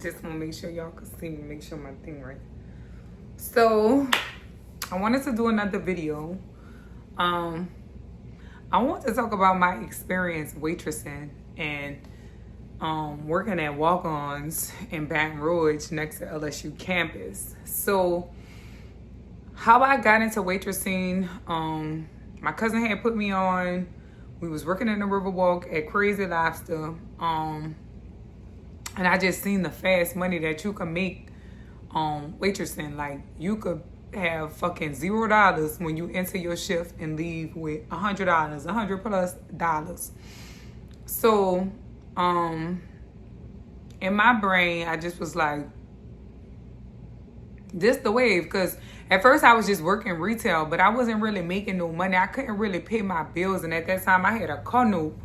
Just want to make sure y'all can see me, make sure my thing right. So, I wanted to do another video. I want to talk about my experience waitressing and working at Walk-Ons in Baton Rouge next to LSU campus. So, how I got into waitressing, my cousin had put me on. We was working in the Riverwalk at Crazy Lobster. And I just seen the fast money that you can make waitressing. Like, you could have fucking $0 when you enter your shift and leave with $100, $100+. So, in my brain, I just was like, this the wave. Because at first I was just working retail, but I wasn't really making no money. I couldn't really pay my bills. And at that time, I had a car note.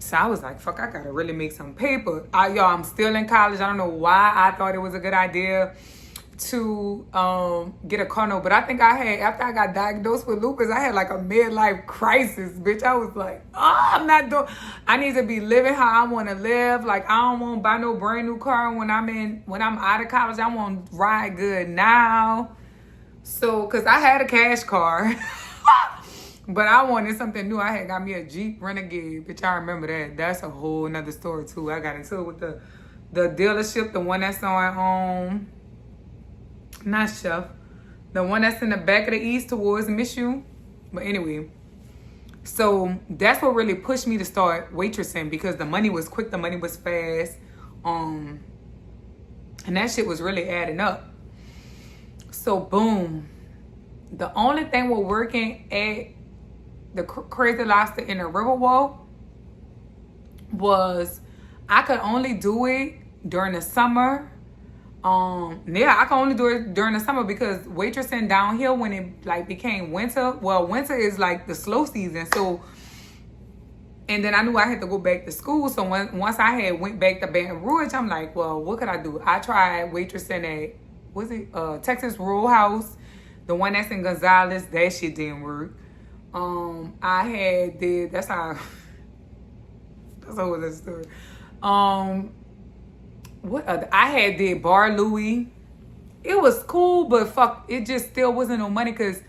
So I was like, fuck, I gotta really make some paper. Y'all, I'm still in college. I don't know why I thought it was a good idea to get a car note. But I think after I got diagnosed with lupus, I had like a midlife crisis, bitch. I was like, I need to be living how I want to live. Like, I don't want to buy no brand new car when I'm out of college. I want to ride good now. So, cause I had a cash car. But I wanted something new. I had got me a Jeep Renegade. Bitch, I remember that. That's a whole nother story, too. I got into it with the dealership, the one that's on, not Chef, the one that's in the back of the east towards Mishu. But anyway, so that's what really pushed me to start waitressing, because the money was quick, the money was fast. And that shit was really adding up. So, boom. The only thing we're working at the Crazy Lobster in the Riverwalk was I could only do it during the summer. I can only do it during the summer because waitressing down here, when it like became winter, well, winter is like the slow season. So, and then I knew I had to go back to school. So once I had went back to Baton Rouge, I'm like, well, what could I do? I tried waitressing at Texas Roadhouse, the one that's in Gonzales. That shit didn't work. That's a whole other story. I had did Bar Louie. It was cool, but fuck, it just still wasn't no money, because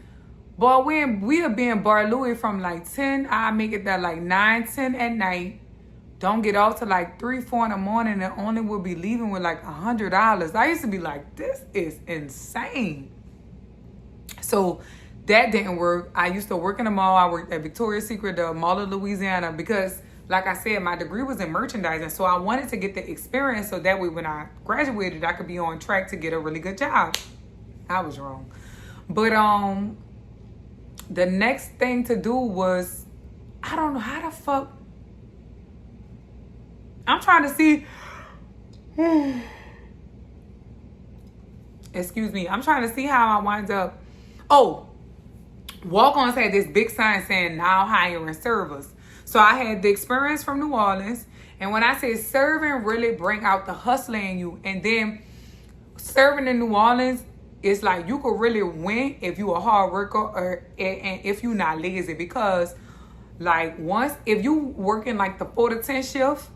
boy, we'll be in Bar Louie from like 10, I make it there like 9, 10 at night. Don't get off till like 3, 4 in the morning, and only will be leaving with like $100. I used to be like, this is insane. So that didn't work. I used to work in the mall. I worked at Victoria's Secret, the Mall of Louisiana, because, like I said, my degree was in merchandising. So I wanted to get the experience so that way when I graduated, I could be on track to get a really good job. I was wrong. But the next thing to do was, I don't know how the fuck. I'm trying to see. Excuse me. I'm trying to see how I wind up. Oh. Walk-Ons had this big sign saying now hiring servers. So I had the experience from New Orleans. And when I say serving, really bring out the hustler in you. And then serving in New Orleans, it's like you could really win if you a hard worker and if you not lazy. Because like if you working like the 4 to 10 shift,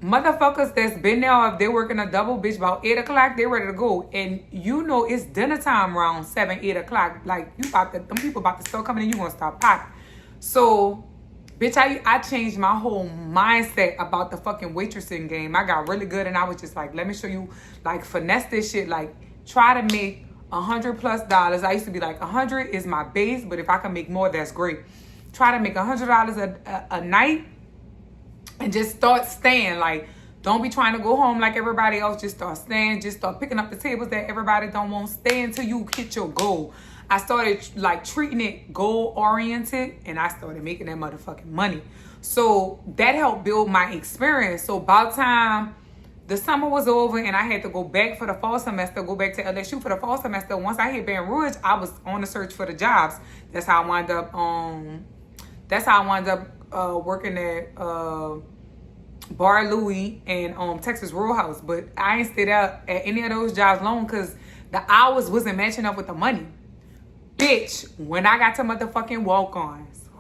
motherfuckers that's been there, if they're working a double, bitch, about 8 o'clock, they're ready to go. And you know it's dinner time around 7, 8 o'clock. Like, them people about to start coming in, you gonna start popping. So, bitch, I changed my whole mindset about the fucking waitressing game. I got really good, and I was just like, let me show you, like, finesse this shit. Like, try to make $100+. I used to be like, 100 is my base, but if I can make more, that's great. Try to make $100 a night. And just start staying. Like, don't be trying to go home like everybody else. Just start staying. Just start picking up the tables that everybody don't want. Stay until you hit your goal. I started like treating it goal oriented, and I started making that motherfucking money. So that helped build my experience. So by the time the summer was over and I had to go back for the fall semester, go back to LSU for the fall semester, once I hit Baton Rouge, I was on the search for the jobs. That's how I wound up. Working at Bar Louie and Texas Roadhouse. But I ain't stayed out at any of those jobs long because the hours wasn't matching up with the money. Bitch, when I got to motherfucking Walk-Ons,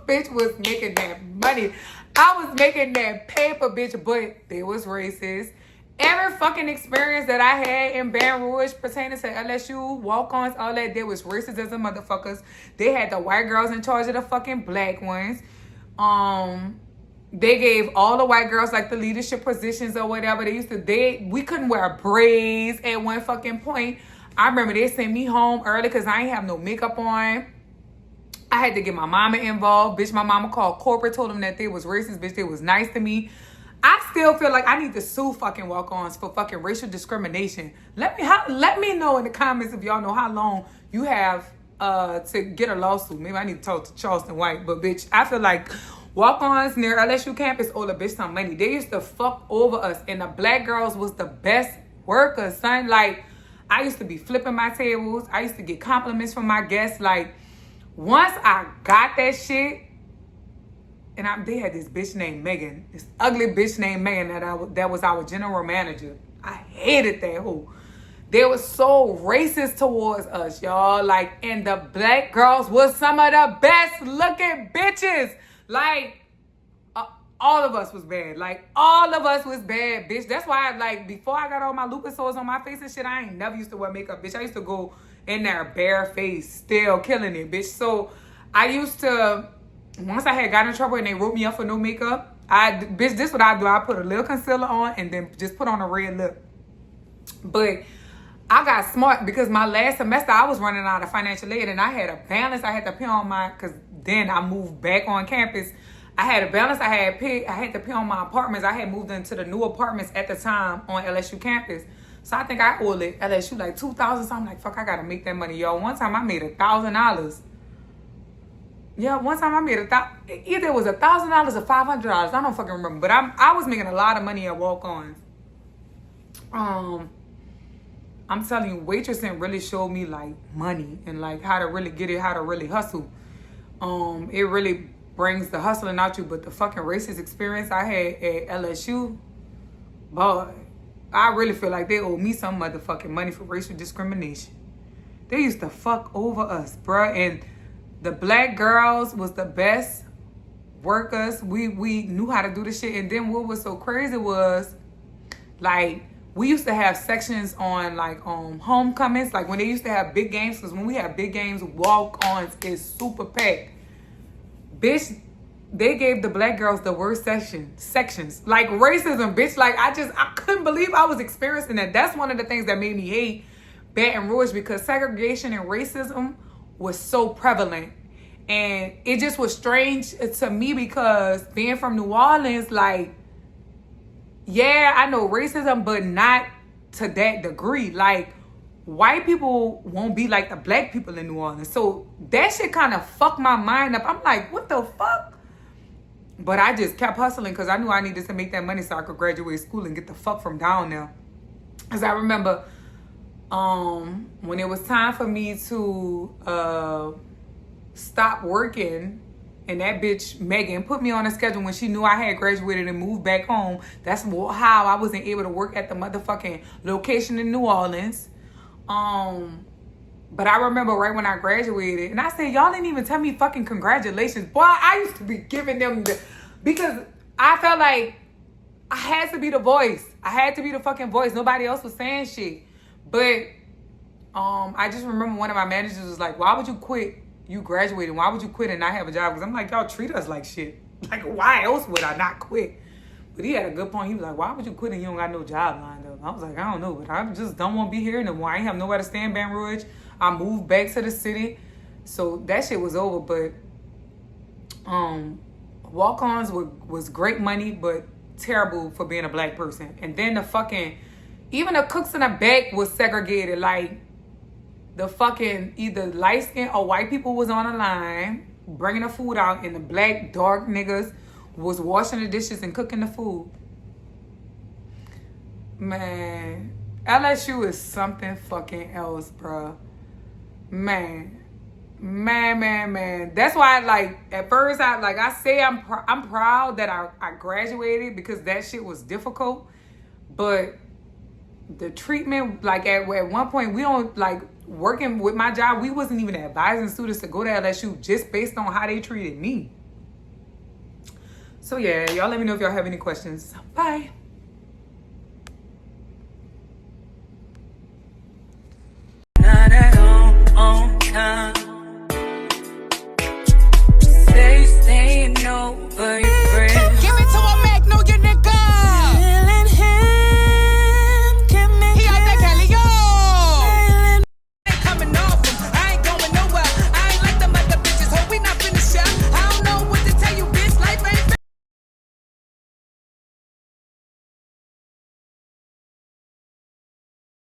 bitch was making that money. I was making that paper, bitch, but they was racist. Every fucking experience that I had in Baton Rouge pertaining to LSU, walk-ons, all that did was racist as a motherfuckers. They had the white girls in charge of the fucking black ones. They gave all the white girls like the leadership positions or whatever. We couldn't wear braids at one fucking point. I remember they sent me home early because I ain't have no makeup on. I had to get my mama involved. Bitch, my mama called corporate, told them that they was racist. Bitch, they was nice to me. I still feel like I need to sue fucking walk-ons for fucking racial discrimination. Let me know in the comments if y'all know how long you have to get a lawsuit. Maybe I need to talk to Charleston White. But bitch, I feel like walk-ons near LSU campus owe the bitch some money. They used to fuck over us. And the black girls was the best workers, son. Like, I used to be flipping my tables. I used to get compliments from my guests. Like, once I got that shit, and they had this bitch named Megan, this ugly bitch named Megan that was our general manager. I hated that hoe. They were so racist towards us, y'all. Like, and the black girls was some of the best looking bitches. Like, all of us was bad. Like, all of us was bad, bitch. That's why, like, before I got all my lupus sores on my face and shit, I ain't never used to wear makeup, bitch. I used to go in there bare face, still killing it, bitch. So I used to, once I had gotten in trouble and they wrote me up for no makeup, bitch, this what I do. I put a little concealer on and then just put on a red lip. But I got smart because my last semester I was running out of financial aid and I had a balance I had to pay on because then I moved back on campus. I had a balance I had to pay on my apartments. I had moved into the new apartments at the time on LSU campus. So I think I owed LSU like $2,000. So I'm like, fuck, I gotta make that money, y'all. One time I made $1,000. Yeah, one time I made either it was $1,000 or $500. I don't fucking remember. But I was making a lot of money at walk-ons. I'm telling you, waitressing really showed me like money and like how to really get it, how to really hustle. It really brings the hustling out you. But the fucking racist experience I had at LSU, boy, I really feel like they owe me some motherfucking money for racial discrimination. They used to fuck over us, bruh. And the black girls was the best workers. We knew how to do the shit. And then what was so crazy was, like, we used to have sections on, like, homecomings. Like, when they used to have big games. Because when we have big games, walk-ons is super packed. Bitch, they gave the black girls the worst sections. Like, racism, bitch. Like, I couldn't believe I was experiencing that. That's one of the things that made me hate Baton Rouge, because segregation and racism was so prevalent. And it just was strange to me because being from New Orleans, like, yeah, I know racism, but not to that degree. Like, white people won't be like the black people in New Orleans. So that shit kind of fucked my mind up. I'm like, what the fuck? But I just kept hustling because I knew I needed to make that money so I could graduate school and get the fuck from down there. Because I remember when it was time for me to stop working, and that bitch Megan put me on a schedule when she knew I had graduated and moved back home. That's how I wasn't able to work at the motherfucking location in New Orleans. But I remember right when I graduated, and I said, y'all didn't even tell me fucking congratulations. Boy, I used to be giving them because I felt like I had to be the voice. I had to be the fucking voice. Nobody else was saying shit. But I just remember one of my managers was like, why would you quit? You graduated. Why would you quit and not have a job? Because I'm like, y'all treat us like shit. Like, why else would I not quit? But he had a good point. He was like, why would you quit and you don't got no job lined up? I was like, I don't know, but I just don't want to be here no more. I ain't have nowhere to stay in Baton Rouge. I moved back to the city. So that shit was over. But walk-ons was great money, but terrible for being a black person. And then even the cooks in the back was segregated. Like, the fucking either light skin or white people was on the line bringing the food out, and the black dark niggas was washing the dishes and cooking the food. Man, LSU is something fucking else, bro. Man. That's why, like, at first I say I'm proud that I graduated because that shit was difficult, but the treatment, like, at one point, we don't, like, working with my job, we wasn't even advising students to go to LSU just based on how they treated me. So yeah, y'all let me know if y'all have any questions. Bye.